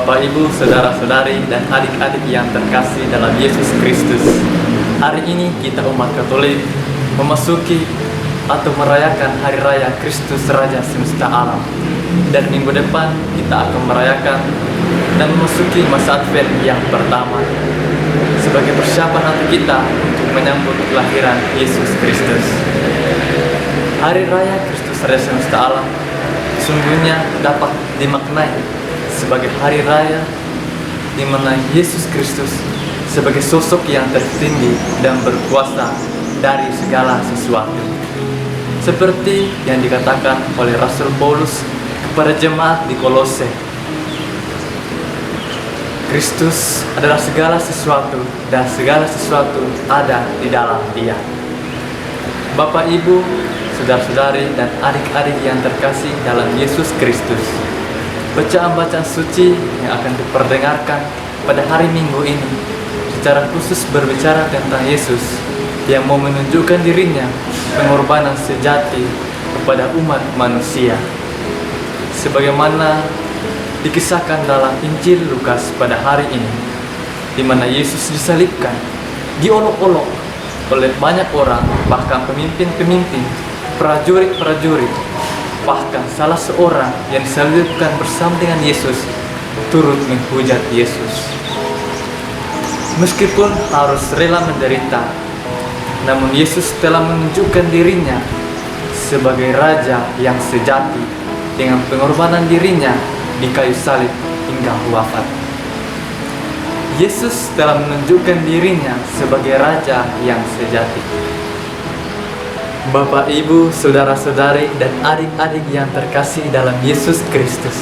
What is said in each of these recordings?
Bapak, Ibu, saudara-saudari, dan adik-adik yang terkasih dalam Yesus Kristus. Hari ini kita umat Katolik memasuki atau merayakan Hari Raya Kristus Raja Semesta Alam. Dan minggu depan kita akan merayakan dan memasuki masa Advent yang pertama sebagai persiapan hati kita untuk menyambut kelahiran Yesus Kristus. Hari Raya Kristus Raja Semesta Alam sesungguhnya dapat dimaknai sebagai hari raya di mana Yesus Kristus sebagai sosok yang tertinggi dan berkuasa dari segala sesuatu. Seperti yang dikatakan oleh Rasul Paulus kepada jemaat di Kolose, Kristus adalah segala sesuatu dan segala sesuatu ada di dalam Dia. Bapak, Ibu, saudara-saudari, dan adik-adik yang terkasih dalam Yesus Kristus, bacaan-bacaan suci yang akan diperdengarkan pada hari Minggu ini secara khusus berbicara tentang Yesus yang mau menunjukkan dirinya pengorbanan sejati kepada umat manusia, sebagaimana dikisahkan dalam Injil Lukas pada hari ini, di mana Yesus disalibkan, diolok-olok oleh banyak orang, bahkan pemimpin-pemimpin, prajurit-prajurit, bahkan salah seorang yang disalibkan bersama dengan Yesus turut menghujat Yesus. Meskipun harus rela menderita, namun Yesus telah menunjukkan dirinya sebagai Raja yang sejati dengan pengorbanan dirinya di kayu salib hingga wafat. Yesus telah menunjukkan dirinya sebagai Raja yang sejati. Bapak, Ibu, saudara-saudari, dan adik-adik yang terkasih dalam Yesus Kristus,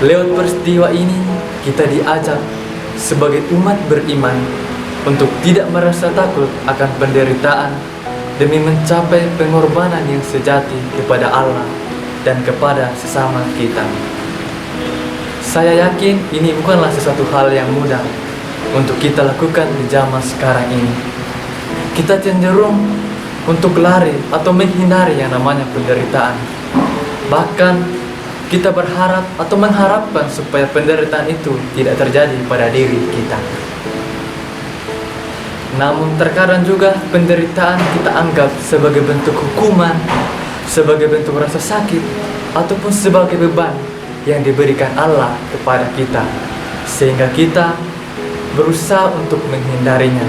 lewat peristiwa ini kita diajak sebagai umat beriman untuk tidak merasa takut akan penderitaan demi mencapai pengorbanan yang sejati kepada Allah dan kepada sesama kita. Saya yakin ini bukanlah sesuatu hal yang mudah untuk kita lakukan di zaman sekarang ini. Kita cenderung untuk lari atau menghindari yang namanya penderitaan. Bahkan kita berharap atau mengharapkan supaya penderitaan itu tidak terjadi pada diri kita. Namun terkadang juga penderitaan kita anggap sebagai bentuk hukuman, sebagai bentuk rasa sakit, ataupun sebagai beban yang diberikan Allah kepada kita, sehingga kita berusaha untuk menghindarinya.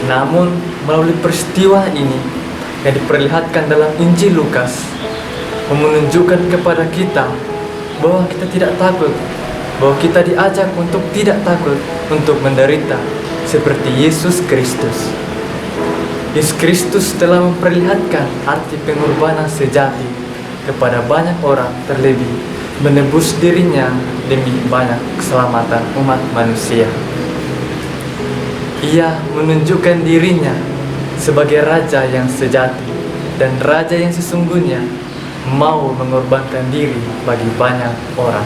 Namun melalui peristiwa ini yang diperlihatkan dalam Injil Lukas menunjukkan kepada kita bahwa kita tidak takut, bahwa kita diajak untuk tidak takut untuk menderita seperti Yesus Kristus. Yesus Kristus telah memperlihatkan arti pengorbanan sejati kepada banyak orang, terlebih menebus dirinya demi banyak keselamatan umat manusia. Ia menunjukkan dirinya sebagai Raja yang sejati dan Raja yang sesungguhnya mau mengorbankan diri bagi banyak orang.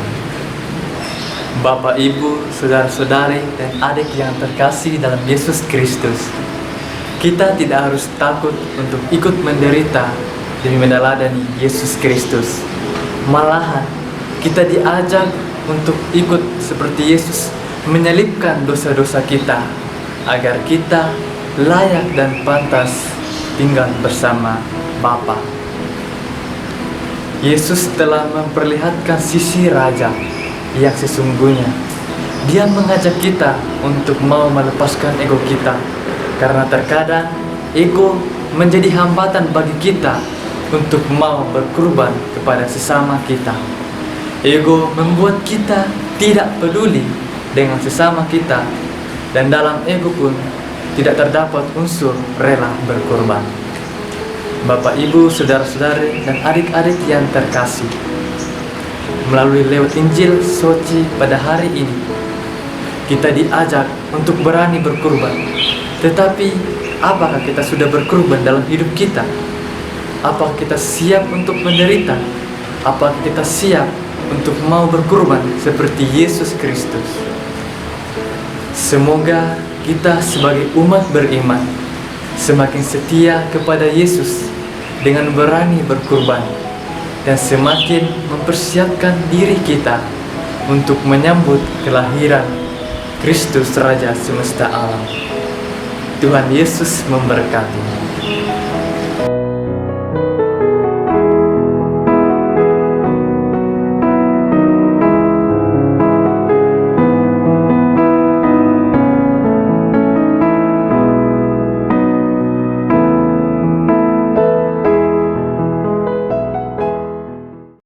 Bapak, Ibu, saudara-saudari, dan adik yang terkasih dalam Yesus Kristus, kita tidak harus takut untuk ikut menderita demi meneladani Yesus Kristus. Malahan kita diajak untuk ikut seperti Yesus menyalibkan dosa-dosa kita, agar kita layak dan pantas tinggal bersama Bapa. Yesus telah memperlihatkan sisi Raja yang sesungguhnya. Dia mengajak kita untuk mau melepaskan ego kita, karena terkadang ego menjadi hambatan bagi kita untuk mau berkorban kepada sesama kita. Ego membuat kita tidak peduli dengan sesama kita, dan dalam ego pun tidak terdapat unsur rela berkorban. Bapak, Ibu, saudara-saudari, dan adik-adik yang terkasih, melalui lewat Injil suci pada hari ini, kita diajak untuk berani berkorban. Tetapi apakah kita sudah berkorban dalam hidup kita? Apakah kita siap untuk menderita? Apakah kita siap untuk mau berkorban seperti Yesus Kristus? Semoga kita sebagai umat beriman semakin setia kepada Yesus dengan berani berkorban, dan semakin mempersiapkan diri kita untuk menyambut kelahiran Kristus Raja semesta alam. Tuhan Yesus memberkati.